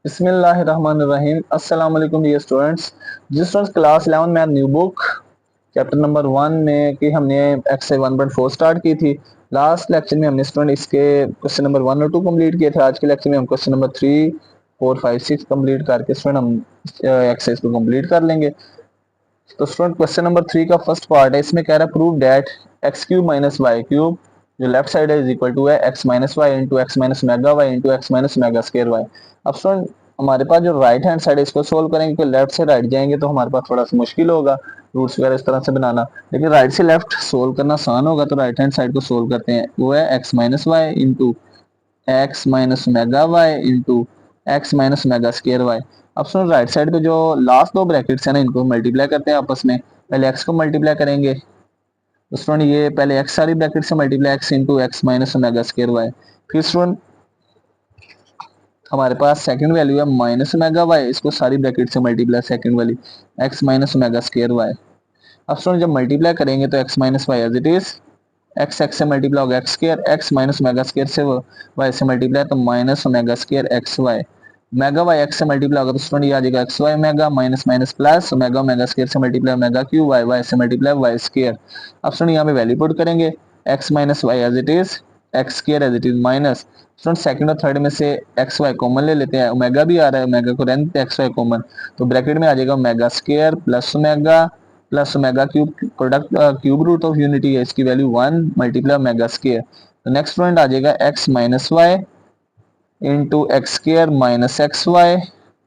बिस्मिल्लाहिर्रहमानिर्रहीम। अस्सलाम वालेकुम डियर स्टूडेंट्स। जिस स्टूडेंट्स क्लास 11 में न्यू बुक चैप्टर नंबर 1 में कि हमने एक्सरसाइज 1.4 स्टार्ट की थी। लास्ट लेक्चर में हमने स्टूडेंट इसके क्वेश्चन नंबर 1 और 2 कंप्लीट किए थे। आज के लेक्चर में हम क्वेश्चन नंबर 3, 4, 5, 6 कंप्लीट करके स्टूडेंट हम एक्सरसाइज को कंप्लीट कर लेंगे। तो स्टूडेंट क्वेश्चन नंबर 3 का फर्स्ट पार्ट है, इसमें कह रहा है prove that x cube minus y cube जो लेफ्ट साइड है इज इक्वल टू है x minus y into x minus mega y into x minus mega square y. अब स्टूडेंट हमारे पास जो राइट हैंड साइड है इसको सोल्व करेंगे, क्योंकि लेफ्ट से राइट जाएंगे तो हमारे पास थोड़ा सा मुश्किल होगा रूट्स वगैरह इस तरह से बनाना, लेकिन राइट से लेफ्ट सोल्व करना आसान होगा। तो राइट हैंड साइड को सोल्व करते हैं, वो है x minus y into x minus mega y into x minus mega square y. अब सुनो राइट साइड पे जो लास्ट दो ब्रैकेट्स है ना, इनको मल्टीप्लाई करते हैं आपस में। पहले एक्स को मल्टीप्लाई करेंगे तो स्टूडेंट ये पहले एक्स सारी ब्रैकेट से multiply x into x minus mega square y. फिर स्टूडेंट हमारे पास सेकंड वैल्यू है माइनस मेगा वाई, इसको सारी ब्रैकेट से मल्टीप्लाई सेकंड वाली x minus mega square y. अब स्टूडेंट जब मल्टीप्लाई करेंगे तो x minus y as it is x x से मल्टीप्लाई होगा x square, x minus mega square से वाई से मल्टीप्लाई तो minus mega square x y. Mega y x से मल्टीप्लाई होगा तो स्टूडेंट ये आ जाएगा x y omega minus minus plus omega omega square से multiply omega cube y y से मल्टीप्लाई वाई स्केयर। अब स्टूडेंट यहाँ पे वैल्यू पुट करेंगे x minus y as it is x square as it is minus student second और third में से x y common ले लेते हैं, ओमेगा भी आ रहा है, ओमेगा को रहने देते हैं एक्स वाई कॉमन, तो ब्रैकेट में आ जाएगा omega square plus omega cube, product cube root of unity है, इसकी वैल्यू 1 मल्टीप्लाई ओमेगा स्केयर। तो नेक्स्ट पॉइंट आ जाएगा x minus y into x square minus x y.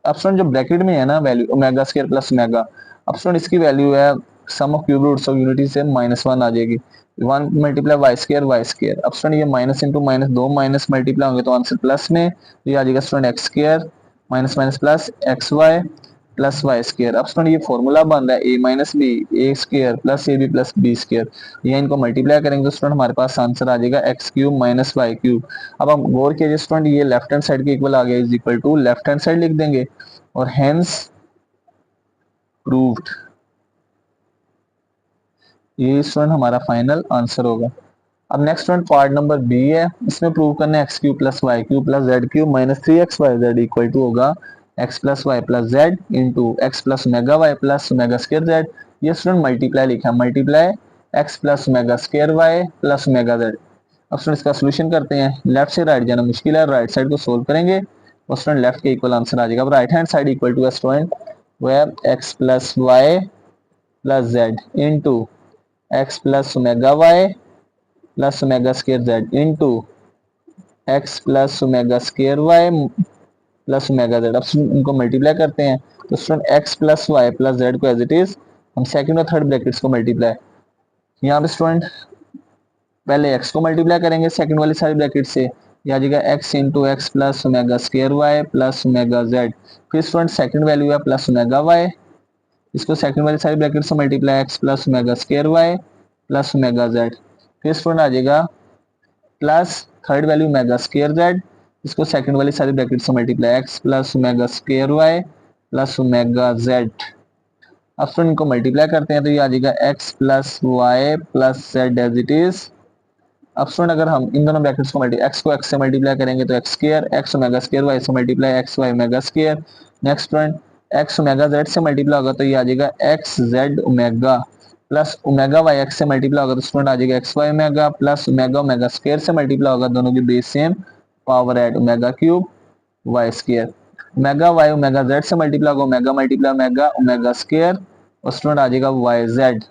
अब स्टूडेंट जो ब्रैकेट में है ना value omega square plus omega, अब स्टूडेंट इसकी वैल्यू है sum of cube roots of unity से -1 आ जाएगी, 1 multiply y square y square. अब स्टूडेंट ये माइनस इंटू माइनस, दो माइनस मल्टीप्लाई होंगे तो आंसर प्लस में, तो ये आ जाएगा student x square minus minus plus x y plus y square. अब स्टूडेंट ये फॉर्मूला बन रहा है a minus b a square plus a b plus b square, ये इनको मल्टीप्लाई करेंगे तो स्टूडेंट हमारे पास आंसर आ जाएगा x cube minus y cube. अब हम गौर कीजिए स्टूडेंट ये लेफ्ट हैंड साइड के इक्वल आ गया, is equal to left hand side लिख देंगे और हेंस प्रूव्ड, ये स्टूडेंट हमारा फाइनल आंसर होगा। अब next student part number b है, इसमें प्रूव करना है x cube plus y cube plus z cube minus 3xyz equal to होगा x plus y plus z into x plus mega y plus mega square z. ये student multiply लिखा है, multiply x plus mega square y plus mega z. अब student इसका solution करते हैं, left से right जाना मुश्किल है, राइट साइड को सोल्व करेंगे और स्टूडेंट लेफ्ट के इक्वल आंसर आ जाएगा। अब right hand side equal to student वो है x plus y plus z into x plus omega y plus omega square z into x plus omega square y plus omega z. अब इनको multiply करते हैं तो student x plus y plus z को as it is हम second और third brackets को multiply, यहाँ पे स्टूडेंट पहले एक्स को मल्टीप्लाई करेंगे सेकंड वाली सारी ब्रैकेट से, यह आ जाएगा x into x plus omega square y plus omega z. फिर स्टूडेंट सेकंड वैल्यू है प्लस ओमेगा वाई, इसको सेकंड वाली सारी ब्रैकेट से multiply x plus omega square y plus omega z. फिर स्टूडेंट आ जाएगा plus third value mega square z, इसको सेकंड वाली सारी ब्रैकेट से multiply x plus omega square y plus omega z. अब स्टूडेंट इनको मल्टीप्लाई करते हैं तो ये आ जाएगा x plus y plus z as it is. अब स्टूडेंट अगर हम इन दोनों ब्रैकेट्स को एक्स को एक्स से मल्टीप्लाई करेंगे तो x square x omega square y से multiply x y omega square. Next student x omega z से मल्टीप्लाई होगा तो ये आ जाएगा x z omega plus omega y x से मल्टीप्लाई होगा तो स्टूडेंट आ जाएगा x y omega plus omega omega square से मल्टीप्लाई होगा, दोनों की base same, power at omega cube y square. Omega y omega z से मल्टीप्लाई होगा omega multiply omega omega square और स्टूडेंट आ जाएगा y z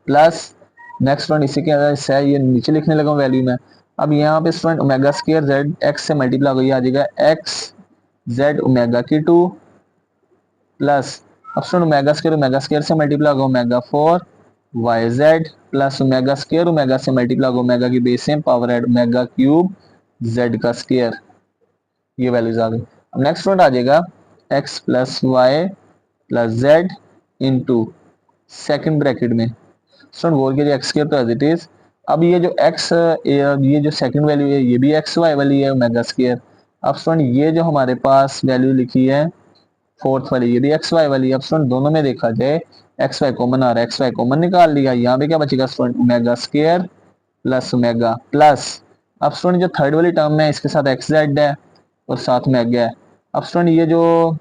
plus next one इसी के अंदर है, ये नीचे लिखने लगा वैल्यू में। अब यहाँ पे student omega square Z x से मल्टीप्लाई होगा, ये आ जाएगा एक्स जेड ओमेगा की 2 प्लस अब स्टूडेंट ओमेगा स्केयर से मल्टीप्लाई होगा omega 4 y z plus omega से मल्टीप्लाई होगा ओमेगा की base same power at omega cube z का स्केयर, ये वैल्यूज आ गई। अब नेक्स्ट वन आ जाएगा x plus y plus z into second bracket में स्टूडेंट गौर कीजिए एक्स स्क्वायर तो एज इट इज। अब ये जो एक्स ये जो सेकंड वैल्यू है ये भी एक्स वाई वाली है ओमेगा स्क्वायर। अब स्टूडेंट ये जो हमारे पास वैल्यू लिखी है फोर्थ वाली ये भी एक्स वाई वाली है। अब स्टूडेंट दोनों में देखा जाए एक्स वाई कॉमन आ रहा है, एक्स वाई कॉमन निकाल लिया, यहाँ पे क्या बचेगा student omega square plus omega, plus अब स्टूडेंट जो थर्ड वाली टर्म है इसके साथ एक्स जेड है और साथ में आगे है अब स्टूडेंट ये जो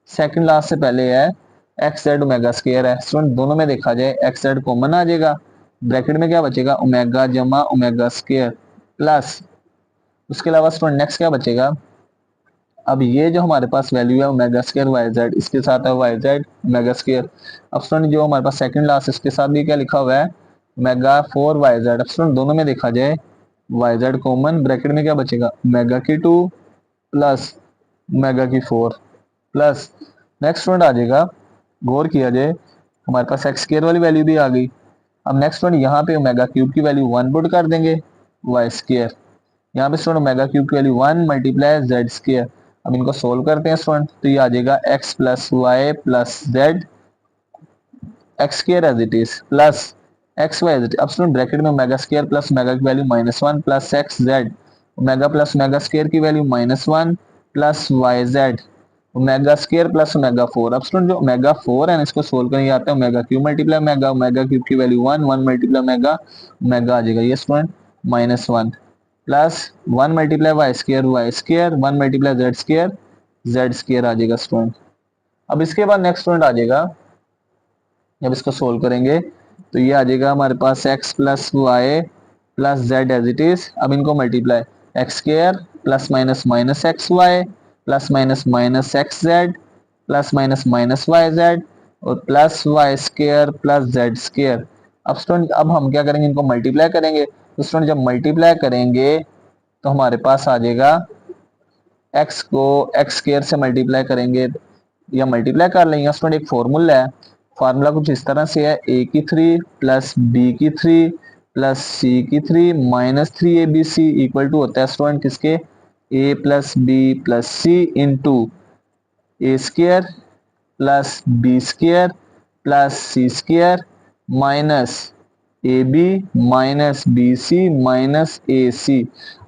सेकंड लास्ट से पहले है एक्स जेड ओमेगा स्क्वायर है, स्टूडेंट दोनों में देखा जाए एक्स जेड कॉमन आ जाएगा, ब्रैकेट में क्या बचेगा ओमेगा जमा ओमेगा स्क्वायर प्लस, उसके अलावा स्टूडेंट नेक्स्ट क्या बचेगा, अब ये जो हमारे पास वैल्यू है ओमेगा स्क्वायर वाई जेड, इसके साथ है वाई जेड ओमेगा स्क्वायर। अब स्टूडेंट जो हमारे पास सेकंड लास्ट इसके साथ भी क्या लिखा हुआ है ओमेगा 4 वाई जेड। अब स्टूडेंट दोनों में देखा जाए वाई जेड कॉमन, ब्रैकेट में क्या बचेगा ओमेगा की 2 प्लस ओमेगा की 4 प्लस, नेक्स्ट स्टूडेंट आ जाएगा, गौर किया जाए हमारे पास एक्स स्क्वायर वाली वैल्यू भी आ गई। अब नेक्स्ट स्टूडेंट यहाँ पे ओमेगा क्यूब की वैल्यू 1 पुट कर देंगे वाई स्क्वायर, यहाँ पे स्टूडेंट ओमेगा क्यूब की वैल्यू 1 मल्टीप्लाई जेड स्क्वायर। अब इनको सोल्व करते हैं स्टूडेंट, तो ये आ जाएगा x plus y plus z x square as it is plus x y as it. अब स्टूडेंट ब्रैकेट में ओमेगा स्क्वायर प्लस ओमेगा की value -1 plus x z omega plus omega square की value -1 plus y z omega square plus omega 4। अब student जो omega 4 है इसको solve करने आता है omega cube multiply omega, omega cube की वैल्यू 1 1 मल्टीप्लाई ओमेगा ओमेगा आ जाएगा ये student -1 plus 1 multiply y square 1 multiply z square आ जाएगा स्टूडेंट। अब इसके बाद नेक्स्ट स्टूडेंट आ जाएगा, जब इसको सोल्व करेंगे तो ये आ जाएगा हमारे पास x plus y plus z as it is. अब इनको multiply x square plus minus minus x y plus minus minus x z plus minus minus y z और plus y square plus z square. अब student अब हम क्या करेंगे इनको multiply करेंगे, तो स्टूडेंट जब मल्टीप्लाई करेंगे तो हमारे पास आ जाएगा एक्स को एक्स स्क्वायर से मल्टीप्लाई करेंगे या मल्टीप्लाई कर लेंगे, स्टूडेंट एक फॉर्मूला है, फार्मूला कुछ इस तरह से है ए की 3 प्लस बी की 3 प्लस सी की 3 माइनस 3 ABC इक्वल टू होता है स्टूडेंट किसके a plus b plus c into a square plus b square plus c square minus a b minus b c minus a c.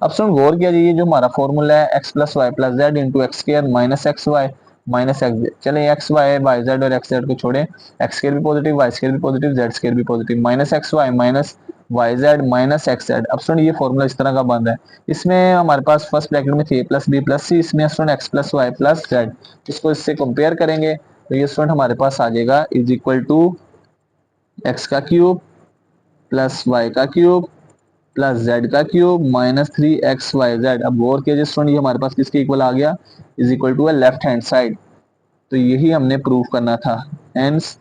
अब सुन गौर किया जाइए जो हमारा फॉर्मूला है x plus y plus z into x square minus x y minus x z, चले x y y z और एक्स जेड को छोड़े, एक्स स्क्वायर भी पॉजिटिव वाई स्क्वायर भी पॉजिटिव जेड स्क्वायर भी positive minus x y minus y z minus x z. अब सुन ये फॉर्मूला इस तरह का बन रहा है, इसमें हमारे पास फर्स्ट ब्रैकेट में थे प्लस बी प्लस सी, इसमें student x plus y plus z, इसको इससे कंपेयर करेंगे तो ये स्टूडेंट हमारे पास आ जाएगा इज इक्वल टू एक्स का क्यूब प्लस वाई का क्यूब प्लस जेड का क्यूब माइनस 3xyz। अब गौर कीजिए स्टूडेंट ये हमारे पास किसके इक्वल आ गया is equal to left hand side, तो यही हमने प्रूव करना था, हेंस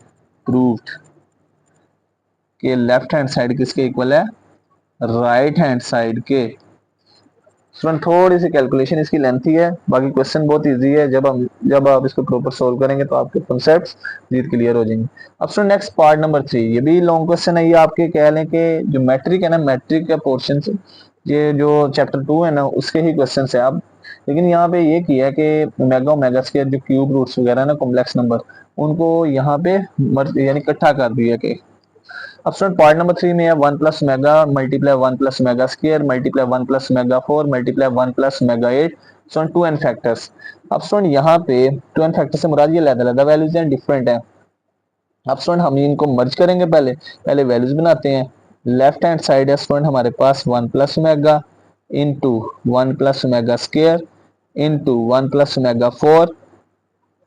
प्रूव्ड कि लेफ्ट हैंड साइड किसके इक्वल है राइट हैंड साइड के। स्टूडेंट थोड़ी सी कैलकुलेशन इसकी लेंथी है, बाकी क्वेश्चन बहुत इजी है, जब आप इसको प्रॉपर सोल्व करेंगे तो आपके कॉन्सेप्ट्स जीत क्लियर हो जाएंगे। अब स्टूडेंट नेक्स्ट पार्ट नंबर 3, ये भी लॉन्ग क्वेश्चन है, ये आपके कह लें कि जो मैट्रिक है ना मैट्रिक का पोर्शन, ये जो चैप्टर 2 है ना उसके ही क्वेश्चन है आप, लेकिन यहाँ पे ये किया है कि ओमेगा ओमेगा स्क्वायर जो क्यूब रूट्स वगैरह ना कॉम्प्लेक्स नंबर उनको यहाँ पे यानी इकट्ठा कर दिया कि अब स्टूडेंट पार्ट नंबर 3 में है 1 plus omega multiply 1 plus omega square multiply 1 plus omega 4 multiply 1 plus omega 8 student 2 n factors. अब स्टूडेंट यहाँ पे 2 एन फैक्टर से मुराद ये अलग-अलग वैल्यूज हैं डिफरेंट है। अब स्टूडेंट हम इनको मर्ज करेंगे, पहले वैल्यूज बनाते हैं, लेफ्ट हैंड साइड है स्टूडेंट हमारे पास 1 plus omega into 1 plus omega square into 1 plus omega 4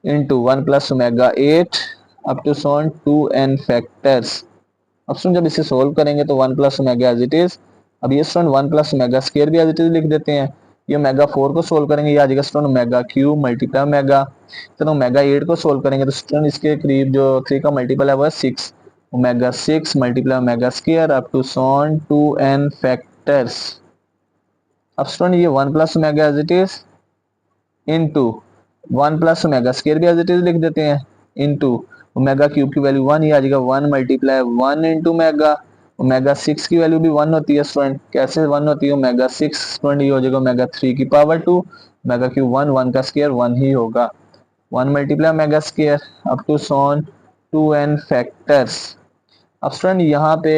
into 1 plus omega 8 up to student 2 n factors. अब स्टूडेंट जब इसे सोल्व करेंगे तो 1 plus omega as it is, अब ये स्टूडेंट 1 प्लस ओमेगा स्क्वायर भी एज इट इज लिख देते हैं, ये ओमेगा 4 को सोल्व करेंगे ये आ जाएगा student omega cube multiply omega, तो ओमेगा 8 को सोल्व करेंगे तो स्टूडेंट इसके करीब जो 3 का मल्टीपल है वो 6 omega 6 multiply omega square up to so on 2 n factors. अब स्टूडेंट ये 1 plus omega as it is into 1 plus omega square भी एज इट इज लिख देते हैं इनटू ओमेगा क्यूब की वैल्यू 1, ये आ जाएगा 1 मल्टीप्लाई 1 इंटू ओमेगा, ओमेगा 6 की वैल्यू भी 1 होती है स्टूडेंट, कैसे 1 होती है ओमेगा 6 स्टूडेंट, ये हो जाएगा ओमेगा 3 की पावर 2 ओमेगा क्यूब 1 1 का स्क्वायर 1 ही होगा, 1 multiply omega square up to so on 2 n factors. अब स्टूडेंट यहाँ पे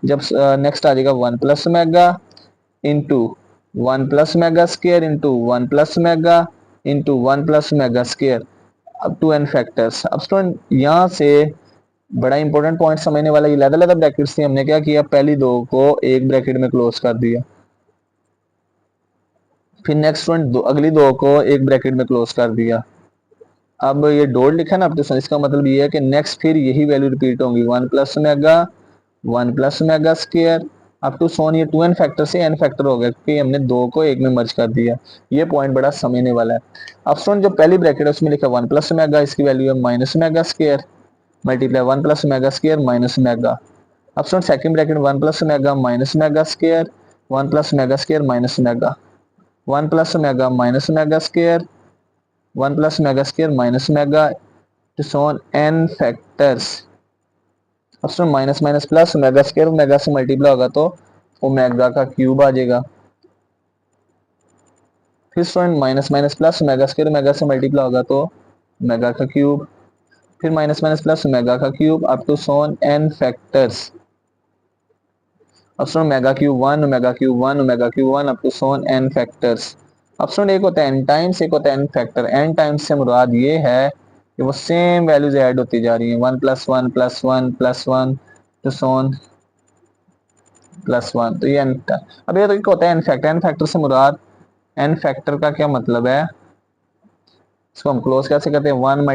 जब नेक्स्ट आ जाएगा 1 plus omega into 1 plus omega square into 1 plus omega into 1 plus omega square अब 2 एन फैक्टर्स। अब स्टूडेंट यहाँ से बड़ा इंपॉर्टेंट पॉइंट समझने वाला, ये अलग अलग ब्रैकेट्स थी, हमने क्या किया पहली दो को एक ब्रैकेट में क्लोज कर दिया, फिर नेक्स्ट स्टूडेंट अगली दो को एक ब्रैकेट में क्लोज कर दिया। अब ये डॉट लिखा ना आपने, इसका मतलब ये है कि नेक्स्ट फिर यही वैल्यू रिपीट होंगी, 1 + स्क्वायर अप टू सोन, ये 2n फैक्टर से n फैक्टर हो गया क्योंकि हमने दो को एक में मर्ज कर दिया। ये पॉइंट बड़ा समझने वाला है। अब स्टूडेंट जो पहली ब्रैकेट है उसमें लिखा 1 + इसकी वैल्यू है -omega square multiply 1 + square -minus omega. अब student second bracket 1 + square 1 + square -minus omega 1 + square 1 + square to so on n factors. अब सुन minus minus plus omega square, omega से मल्टीप्लाई होगा तो ओमेगा का क्यूब आ जाएगा। फिर student minus minus plus omega square, omega से मल्टीप्लाई होगा तो ओमेगा का क्यूब, फिर माइनस माइनस प्लस ओमेगा का cube up to so on n factors. अब student omega cube 1 omega cube 1 omega cube 1 up to so on n factors. अब student एक होता है n टाइम्स, एक होता है n फैक्टर। n टाइम्स से मुराद ये है कि वो सेम वैल्यूज ऐड होती जा रही हैं, 1 + 1 + 1 + 1 टू सो ऑन +1, तो ये n। अब ये तो एक होता है n फैक्टर। n फैक्टर से मुराद, n फैक्टर का क्या मतलब है, इसको हम क्लोज कैसे करते हैं, 1 ×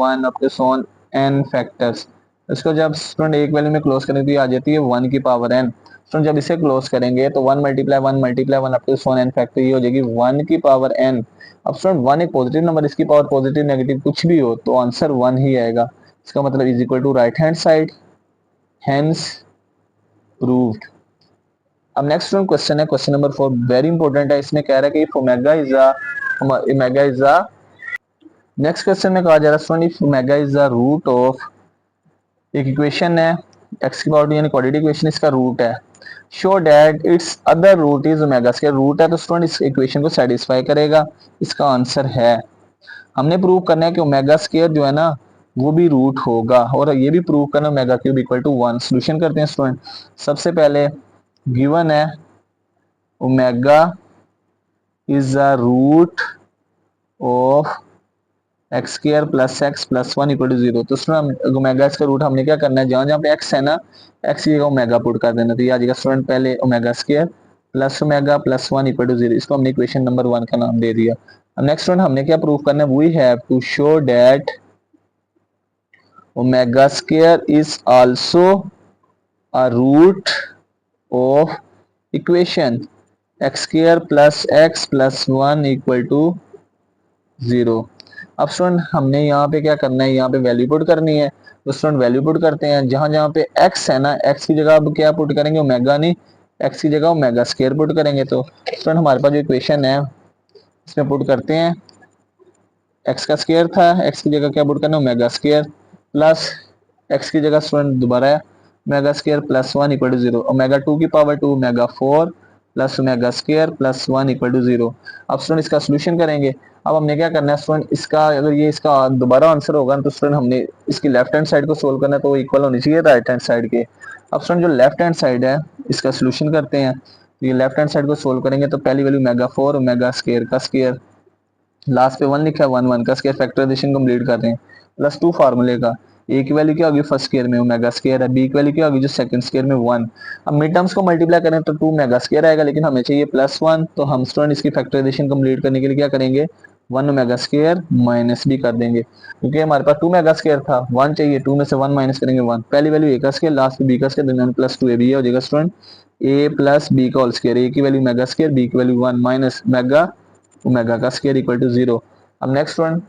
1 up to so on n factors. इसको जब स्टूडेंट एक वैल्यू में क्लोज करें तो ये आ जाती है 1 की पावर n। स्टूडेंट जब इसे क्लोज करेंगे तो 1 × 1 up to so on n factor, ये हो जाएगी 1 की पावर n। अब स्टूडेंट 1 एक पॉजिटिव नंबर, इसकी पावर पॉजिटिव नेगेटिव कुछ भी हो तो आंसर 1 ही आएगा। इसका मतलब is equal to right hand side, hence proved. अब नेक्स्ट क्वेश्चन है क्वेश्चन नंबर 4, वेरी इंपॉर्टेंट है। इसमें कह रहा है कि if omega is a next question में कहा जा रहा है student if omega is the root of, एक इक्वेशन है x की पावर यानी क्वाड्रेटिक इक्वेशन, इसका रूट है, show that it's other root is omega square. Root है तो स्टूडेंट इस इक्वेशन को सेटिस्फाई करेगा। इसका आंसर है, हमने प्रूव करना है कि ओमेगा स्क्वायर जो है ना वो भी रूट होगा, और ये भी प्रूव करना omega cube equal to 1। Solution करते हैं स्टूडेंट। सबसे पहले गिवन है omega is a root of x square plus x plus 1 equal to 0। तो स्टूडेंट ओमेगा इसका रूट हमने क्या करना है, जहां जहां पे एक्स है ना, एक्स की जगह ओमेगा पुट कर देना। तो ये आ जाएगा स्टूडेंट पहले omega square plus 1 equal to 0। इसको हमने इक्वेशन नंबर 1 का नाम दे दिया। अब नेक्स्ट स्टूडेंट हमने क्या प्रूव करना है, we have to show that omega square is also a root of equation x square plus x plus 1 equal to 0। अब स्टूडेंट हमने यहाँ पे क्या करना है, यहाँ पे वैल्यू पुट करनी है। तो स्टूडेंट वैल्यू पुट करते हैं, जहां जहां पे x है ना, x की जगह अब क्या पुट करेंगे, ओमेगा नहीं, x की जगह ओमेगा स्क्वायर पुट करेंगे। तो स्टूडेंट हमारे पास जो इक्वेशन है इसमें पुट करते हैं, x का स्क्वायर था, x की जगह क्या पुट करना है, ओमेगा स्क्वायर प्लस x की जगह स्टूडेंट दोबारा omega square plus 1 equal to 0, omega 2 की power 2 omega 4 plus omega square plus 1 equal to 0। अब स्टूडेंट इसका सोल्यूशन करेंगे। अब हमने क्या करना है स्टूडेंट, इसका अगर ये इसका दोबारा आंसर होगा तो स्टूडेंट हमने इसकी लेफ्ट हैंड साइड को सोल्व करना है, तो वो इक्वल होनी चाहिए राइट हैंड साइड के। अब स्टूडेंट जो लेफ्ट हैंड साइड है इसका सोल्यूशन करते हैं। तो ये लेफ्ट हैंड साइड को सोल्व करेंगे तो पहली वैल्यू ओमेगा 4 ओमेगा स्क्वायर का स्क्वायर, लास्ट पे 1 लिखा है, 1 1 का स्क्वायर, फैक्टराइजेशन कंप्लीट कर रहे हैं, प्लस 2 फार्मूले का। ए की वैल्यू क्या होगी, फर्स्ट स्क्वायर में ओमेगा स्क्वायर है, बी की वैल्यू क्या होगी जो सेकंड स्क्वायर में 1। अब मिड टर्म्स को मल्टीप्लाई करें तो 2 मेगा स्क्वायर आएगा, लेकिन हमें चाहिए +1, तो हम स्टूडेंट इसकी फैक्टराइजेशन कंप्लीट करने के लिए क्या करेंगे, 1 ओमेगा स्क्वायर माइनस भी कर देंगे, क्योंकि हमारे पास 2 मेगा स्क्वायर था, 1 चाहिए, 2 में से 1 माइनस करेंगे 1, पहली वैल्यू ए का स्क्वायर, लास्ट में बी का स्क्वायर, देन +2 ए बी हो जाएगा स्टूडेंट ए प्लस बी का होल स्क्वायर। ए की वैल्यू मेगा स्क्वायर, बी की वैल्यू 1 माइनस मेगा ओमेगा का स्क्वायर इक्वल टू 0। अब नेक्स्ट वन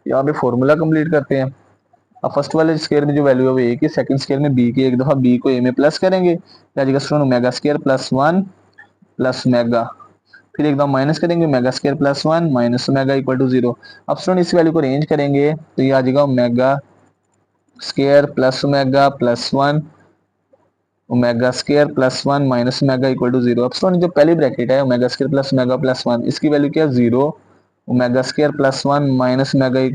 यहाँ पे फॉर्मूला कंप्लीट करते हैं। अब फर्स्ट वाले स्क्वायर में जो वैल्यू है वो ए की, सेकंड स्क्वायर में बी की, एक दफा बी को ए में प्लस करेंगे, क्या जाएगा student omega square plus 1 plus omega, फिर एकदम माइनस करेंगे omega square plus 1 minus omega equal to 0। अब स्टूडेंट इस वैल्यू को रेंज करेंगे तो ये आ जाएगा omega square plus omega plus 1 omega square plus 1 minus omega equal to 0। अब स्टूडेंट जो पहली ब्रैकेट है omega square plus omega plus 1, इसकी वैल्यू क्या है 0, omega square plus 1 minus omega.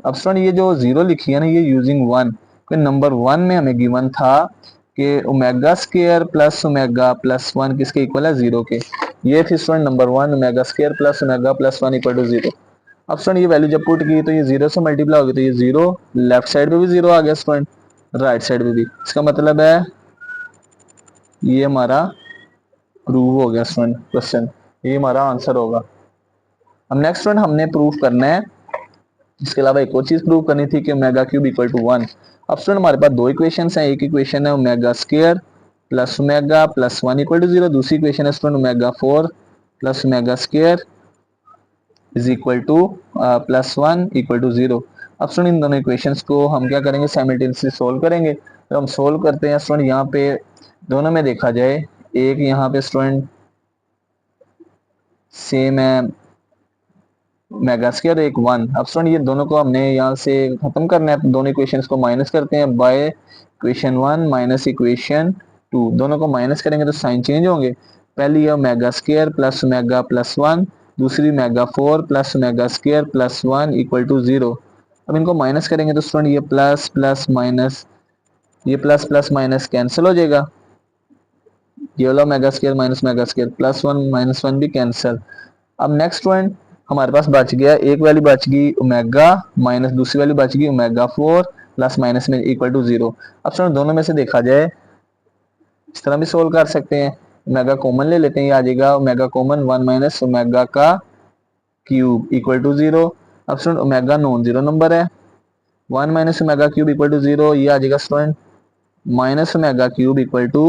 अब स्टूडेंट ये जो 0 लिखी है ना, ये यूजिंग 1, क्योंकि नंबर 1 में हमें गिवन था कि omega square plus omega plus 1 किसके इक्वल है, 0 के। ये थी student number 1, omega square plus omega plus 1 equal to 0। अब स्टूडेंट ये वैल्यू जब पुट की तो ये 0 से मल्टीप्लाई होगी, तो ये 0 लेफ्ट साइड पे भी 0 आ गया स्टूडेंट, राइट साइड पे भी। इसका मतलब है ये हमारा प्रूव हो गया स्टूडेंट क्वेश्चन, ये हमारा आंसर होगा। अब नेक्स्ट वन हमने प्रूफ करना है, इसके अलावा एक और चीज प्रूव करनी थी कि ओमेगा क्यूब इक्वल टू 1। अब स्टूडेंट हमारे पास दो इक्वेशन हैं, एक इक्वेशन है omega square plus omega plus 1 equal to 0, दूसरी इक्वेशन है student omega 4 plus omega square is equal to plus 1 equal to 0। अब स्टूडेंट इन दोनों इक्वेशंस को हम क्या करेंगे, साइमल्टेनियसली सोल्व करेंगे। तो हम सोल्व करते हैं स्टूडेंट, यहाँ पे दोनों में देखा जाए, एक यहाँ पे स्टूडेंट सेम है मेगा स्क्वायर एक 1। अब स्टूडेंट ये दोनों को हमने यहाँ से खत्म करना है, तो दोनों इक्वेशंस को माइनस करते हैं बाय इक्वेशन 1 माइनस इक्वेशन 2। दोनों को माइनस करेंगे तो साइन चेंज होंगे। पहली है omega square plus omega plus 1, दूसरी omega 4 plus omega square plus 1 equal to 0। अब इनको माइनस करेंगे तो स्टूडेंट ये प्लस प्लस माइनस, ये प्लस प्लस माइनस कैंसिल हो जाएगा, ये वाला omega square minus omega square plus 1 minus 1 भी कैंसिल। अब नेक्स्ट वन हमारे पास बच गया, एक वैल्यू बच गई ओमेगा माइनस दूसरी वैल्यू बच गई ओमेगा 4 प्लस माइनस में इक्वल टू 0। अब स्टूडेंट दोनों में से देखा जाए, इस तरह भी सोल्व कर सकते हैं, ओमेगा कॉमन ले लेते हैं, ये आ जाएगा ओमेगा कॉमन 1 माइनस ओमेगा का क्यूब इक्वल टू 0। अब student omega non zero number है, 1 minus omega cube equal to 0, ये आ जाएगा student minus omega cube equal to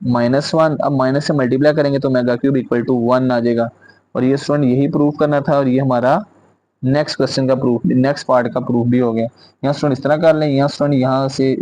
-1। अब माइनस से मल्टीप्लाई करेंगे तो ओमेगा क्यूब इक्वल टू 1 आ जाएगा। और ये स्टूडेंट यही प्रूव करना था, और ये हमारा नेक्स्ट क्वेश्चन का प्रूफ, नेक्स्ट पार्ट का प्रूफ भी हो गया। यहाँ स्टूडेंट इस तरह कर लें, यहाँ स्टूडेंट यहाँ से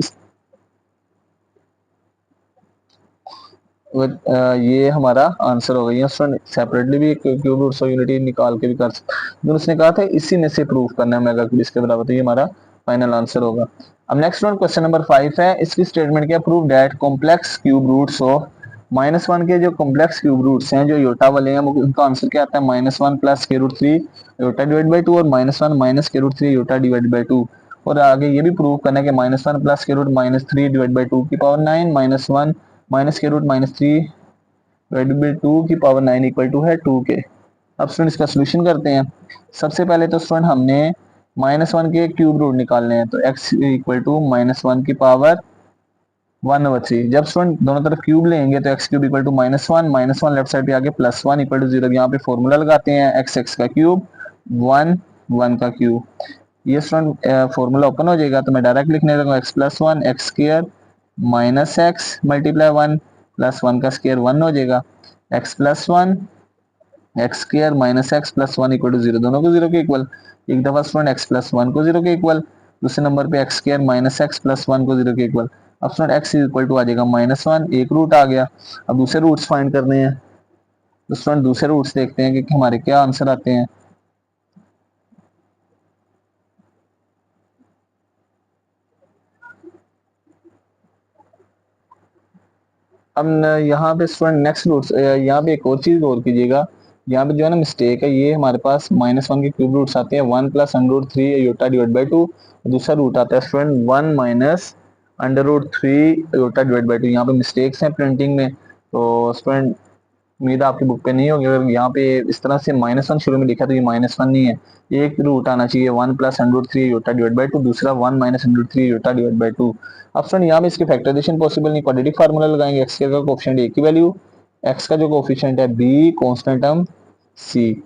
ये हमारा आंसर होगा। यहाँ स्टूडेंट सेपरेटली भी क्यूब रूट्स ऑफ यूनिटी निकाल के भी कर सकते, जो उसने कहा था इसी में से प्रूफ करना है मेगा क्यूब इसके बराबर, तो ये हमारा फाइनल आंसर होगा। अब नेक्स्ट स्टूडेंट क्वेश्चन नंबर 5 है, इसकी स्टेटमेंट क्या, prove that complex cube roots of -1 के जो कॉम्प्लेक्स क्यूब रूट्स हैं जो योटा वाले हैं, उनका आंसर क्या आता है, -1 प्लस के रूट 3 योटा डिवाइड बाई 2 और -1 माइनस के रूट 3 योटा डिवाइड बाई 2। और आगे ये भी प्रूव करना है कि -1 प्लस के रूट -3 डिवाइड बाई 2 की पावर 9 -1 माइनस के रूट -3 डिवाइडेड बाई 2 की पावर 9 इक्वल टू है 2 के। अब स्टूडेंट इसका सोल्यूशन करते हैं। सबसे पहले तो स्टूडेंट हमने -1 के क्यूब रूट निकालने हैं, तो x इक्वल टू -1 की पावर 1/3। जब स्टूडेंट दोनों तरफ क्यूब लेंगे तो x cube equal to -1 left side पे आगे +1 इक्वल टू 0। यहाँ पे फॉर्मूला लगाते हैं, x का क्यूब 1 1 का क्यूब। ये स्टूडेंट फॉर्मूला ओपन हो जाएगा, तो मैं डायरेक्ट लिखने लगा x plus 1 x square minus x multiply 1 plus 1 का स्क्र 1 हो जाएगा, x plus 1 x square minus x plus 1 equal to 0, दोनों को 0 के इक्वल। एक दफा स्टूडेंट x प्लस 1 को 0 के इक्वल, दूसरे नंबर पे x square minus x plus 1 को 0 के इक्वल। अब स्टूडेंट x इक्वल टू आ जाएगा -1, एक रूट आ गया। अब दूसरे रूट्स फाइंड करने हैं, तो स्टूडेंट दूसरे रूट्स देखते हैं कि हमारे क्या आंसर आते हैं। अब यहाँ पे स्टूडेंट नेक्स्ट रूट्स, यहाँ पे एक और चीज गौर कीजिएगा, यहाँ पे जो है ना मिस्टेक है, ये हमारे पास -1 के क्यूब रूट्स आते हैं 1 प्लस √3 योटा डिवाइड बाई 2। दूसरा रूट आता है student 1 minus √3 iota divide by 2। यहाँ पे मिस्टेक्स हैं प्रिंटिंग में, तो स्टूडेंट उम्मीद आपकी बुक पे नहीं होगी। अगर यहाँ पे इस तरह से -1 शुरू में लिखा तो ये -1 नहीं है, एक रूट आना चाहिए 1 प्लस √3 योटा डिवाइड बाई 2, दूसरा 1 माइनस √3 योटा डिवाइड बाई 2। अब स्टूडेंट यहाँ पे इसकी फैक्टराइजेशन पॉसिबल नहीं, क्वाड्रेटिक फार्मूला लगाएंगे, एक्स का कोएफिशिएंट ए की वैल्यू, एक्स का जो कोएफिशिएंट है बी, कांस्टेंट टर्म सी।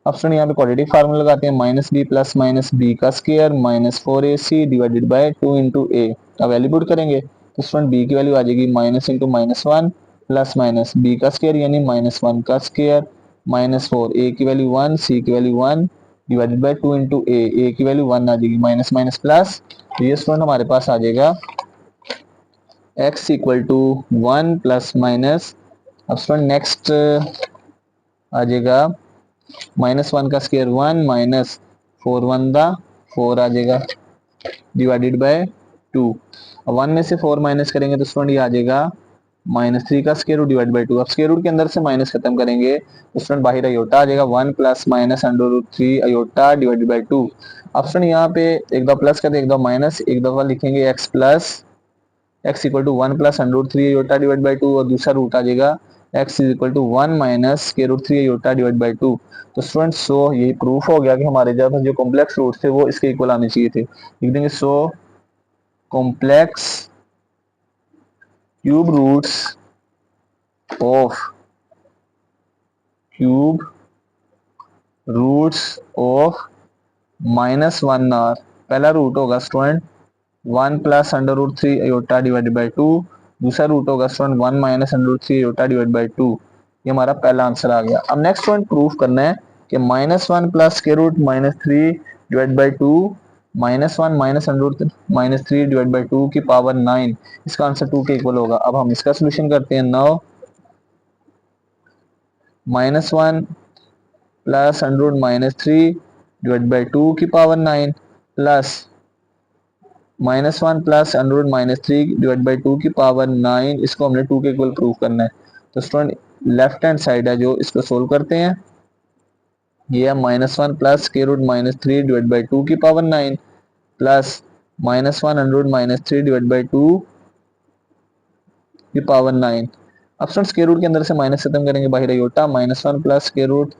अब स्टूडेंट यहाँ पे क्वाड्रेटिक फार्मूला लगाते हैं, minus b plus minus b का square -4ac divided by 2 into a. अब वैल्यू पुट करेंगे तो स्टूडेंट बी की वैल्यू आ जाएगी minus into -1 plus minus b का स्क्वायर यानी -1 का स्क्वायर -4, ए की वैल्यू 1 सी की वैल्यू 1 डिवाइडेड बाय 2 इंटू ए की वैल्यू 1 आ जाएगी, माइनस माइनस प्लस। तो ये स्टूडेंट हमारे पास आ जाएगा x equal to 1 plus minus. अब स्टूडेंट नेक्स्ट आ जाएगा -1 का स्क्वायर 1 माइनस 4 1 दा 4 आ जाएगा डिवाइडेड बाय 2। अब 1 में से 4 माइनस करेंगे तो स्टूडेंट ये आ जाएगा -3 का स्क्वायर रूट डिवाइड बाय 2। अब स्क्वायर रूट के अंदर से माइनस खत्म करेंगे तो स्टूडेंट बाहर अयोटा आ जाएगा 1 plus minus √3 iota divided by 2। अब स्टूडेंट यहाँ पे एक दफा प्लस करते एक दफा माइनस, एक दफा लिखेंगे x plus x equal to 1 plus √3 iota divide by 2, और दूसरा रूट आ जाएगा x is equal to 1 minus के √3 योटा डिवाइड बाई 2। तो स्टूडेंट्स सो यही प्रूफ हो गया कि हमारे जब जो कॉम्प्लेक्स रूट थे वो इसके इक्वल आने चाहिए थे। लिख देंगे so complex cube roots of cube roots of -1 are, पहला रूट होगा student 1 plus under root 3 iota divided by 2, दूसरा रूट होगा student 1 minus under root 3 iota divided by 2। ये हमारा पहला आंसर आ गया। अब नेक्स्ट पॉइंट प्रूफ करना है कि -1 प्लस के root -3 divide by 2 -1 minus under root -3 divide by 2 की पावर 9, इसका आंसर 2 के इक्वल होगा। अब हम इसका सोल्यूशन करते हैं। Now -1 plus under root -3 divide by 2 की power 9 plus -1 plus under root -3 divide by 2 की पावर 9, इसको हमने 2 के इक्वल प्रूव करना है। तो स्टूडेंट लेफ्ट हैंड साइड है जो, इसको सोल्व करते हैं। ये है -1 प्लस के रूट -3 डिवाइड बाई 2 की power 9 plus -1 under root -3 divide by 2 की पावर 9। अब स्टूडेंट के रूट के अंदर से माइनस खत्म करेंगे, बाहर अयोटा, -1 प्लस के रूट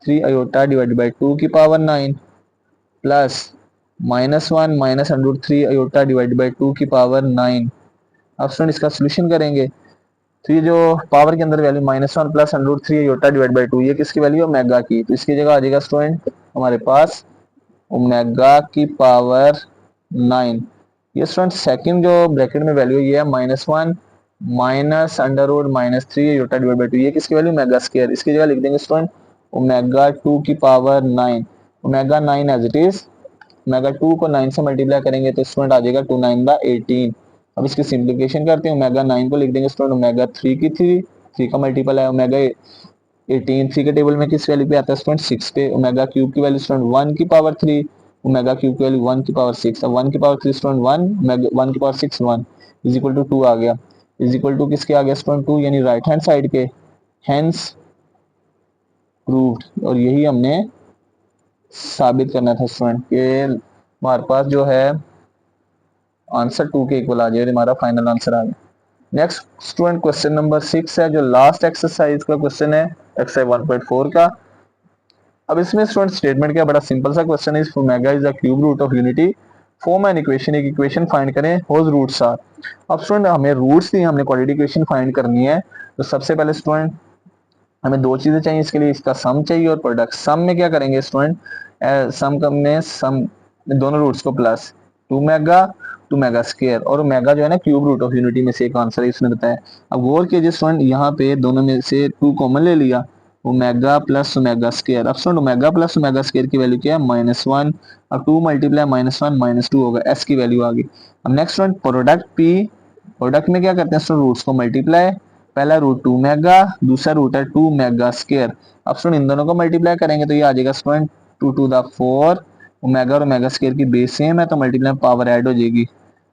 3 अयोटा डिवाइड बाई 2 की power 9 plus -1 minus under root 3 iota divide by 2 की पावर 9। अब स्टूडेंट इसका सोल्यूशन करेंगे। तो ये जो पावर के अंदर value -1 plus under root 3 iota divide by 2, ये किसकी वैल्यू है? ओमेगा की। तो इसकी जगह आ जाएगा स्टूडेंट हमारे पास ओमेगा की पावर 9। ये स्टूडेंट सेकंड जो ब्रैकेट में वैल्यू ये है -1 minus under root -3 iota divide by 2, ये किसकी वैल्यू? Omega square. इसकी जगह लिख देंगे स्टूडेंट ओमेगा 2 की power 9, omega 9 as it is. Omega 2 को 9 से मल्टीप्लाई करेंगे तो स्टूडेंट आ जाएगा 2 9 18। अब इसकी सिंप्लीफिकेशन करते हैं। ओमेगा 9 को लिख देंगे स्टूडेंट ओमेगा 3 की 3 का मल्टीपल है ओमेगा 18, 3 के टेबल में किस वैल्यू पे आता है स्टूडेंट? 6 पे। ओमेगा क्यूब की वैल्यू स्टूडेंट 1 की पावर 3, ओमेगा क्यूब की वैल्यू 1 की पावर 6। अब 1 की पावर 3 स्टूडेंट 1, 1 की पावर 6 1 इज इक्वल टू 2 आ गया। इज इक्वल टू किसके आ गया स्टूडेंट? 2, यानी राइट हैंड साइड के। Hence proved. और यही हमने साबित करना था स्टूडेंट के हमारे पास जो है आंसर 2 के इक्वल आ जाए। हमारा फाइनल आंसर आ गया। नेक्स्ट स्टूडेंट क्वेश्चन नंबर 6 है, जो लास्ट एक्सरसाइज का क्वेश्चन है, एक्सरसाइज 1.4 का। अब इसमें स्टूडेंट स्टेटमेंट क्या, बड़ा सिंपल सा क्वेश्चन है। Omega is the cube root of unity, form an equation, एक इक्वेशन फाइंड करें होज रूट्स आर। अब स्टूडेंट हमें रूट्स दी, हमने क्वाड्रेटिक इक्वेशन फाइंड करनी है। तो सबसे पहले स्टूडेंट हमें दो चीजें चाहिए इसके लिए, इसका सम चाहिए और प्रोडक्ट। सम में क्या करेंगे स्टूडेंट? सम करने सम दोनों रूट्स को प्लस 2 मेगा 2 मेगा स्क्वायर, और ओमेगा जो है ना क्यूब रूट ऑफ यूनिटी में से एक आंसर है इसने बताया। अब गौर कीजिए स्टूडेंट, यहाँ पे दोनों में से 2 कॉमन ले लिया, ओमेगा प्लस ओमेगा स्क्वायर। अब student omega plus omega square की वैल्यू क्या है? -1। अब 2 मल्टीप्लाई -1 -2 होगा, एस की वैल्यू आ गई। अब next student product P, product में क्या करते हैं स्टूडेंट? रूट्स को मल्टीप्लाई, पहला रूट 2 मेगा, दूसरा रूट है 2 मेगा स्क्वायर। अब स्टूडेंट इन दोनों को मल्टीप्लाई करेंगे तो ये आ जाएगा स्टूडेंट 2 टू द 4, ओमेगा और ओमेगा स्क्वायर की बेस सेम है तो मल्टीप्लाई पावर ऐड हो जाएगी।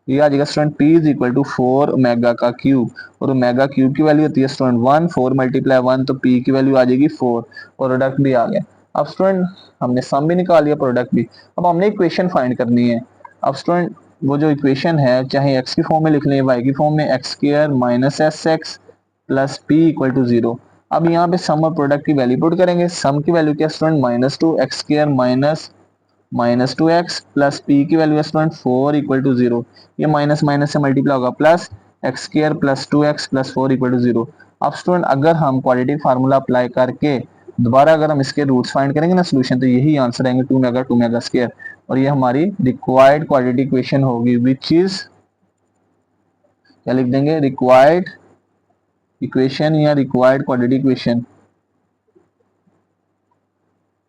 ये आ जाएगा student p is equal to 4 omega का क्यूब, और ओमेगा क्यूब की वैल्यू होती है स्टूडेंट 1, 4 मल्टीप्लाई 1 तो p की वैल्यू आ जाएगी 4, और प्रोडक्ट भी आ गया। अब स्टूडेंट हमने सम भी निकाल लिया, प्रोडक्ट भी। अब हमने इक्वेशन फाइंड करनी है। अब स्टूडेंट वो जो इक्वेशन है, चाहे x की फॉर्म में लिख लें, y की फॉर्म में, x square minus s x plus p equal to 0। अब यहाँ पे सम और प्रोडक्ट की वैल्यू पुट करेंगे। सम की वैल्यू क्या student? -2 x square minus 2x plus p की वैल्यू है स्टूडेंट 4 इक्वल टू 0। ये माइनस माइनस से मल्टीप्लाई होगा, plus x square plus 2x plus 4 equal to 0। अब स्टूडेंट अगर हम क्वाड्रेटिक फार्मूला अप्लाई करके दोबारा अगर हम इसके रूट्स फाइंड करेंगे ना सोल्यूशन, तो यही आंसर आएंगे 2 मेगा स्क्वायर, और ये हमारी रिक्वायर्ड क्वाड्रेटिक इक्वेशन होगी, विच इज क्या लिख देंगे? रिक्वायर्ड इक्वेशन या रिक्वायर्ड क्वाड्रेटिक इक्वेशन।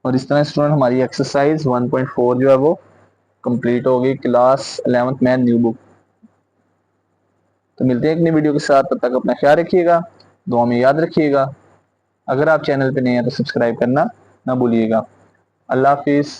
और इस तरह स्टूडेंट हमारी एक्सरसाइज 1.4 जो है वो कंप्लीट हो गई, class 11th math new book. तो मिलते हैं एक नई वीडियो के साथ, तब तक अपना ख्याल रखिएगा, दुआ में याद रखिएगा। अगर आप चैनल पे नए हैं तो सब्सक्राइब करना ना भूलिएगा। अल्लाह हाफिज़।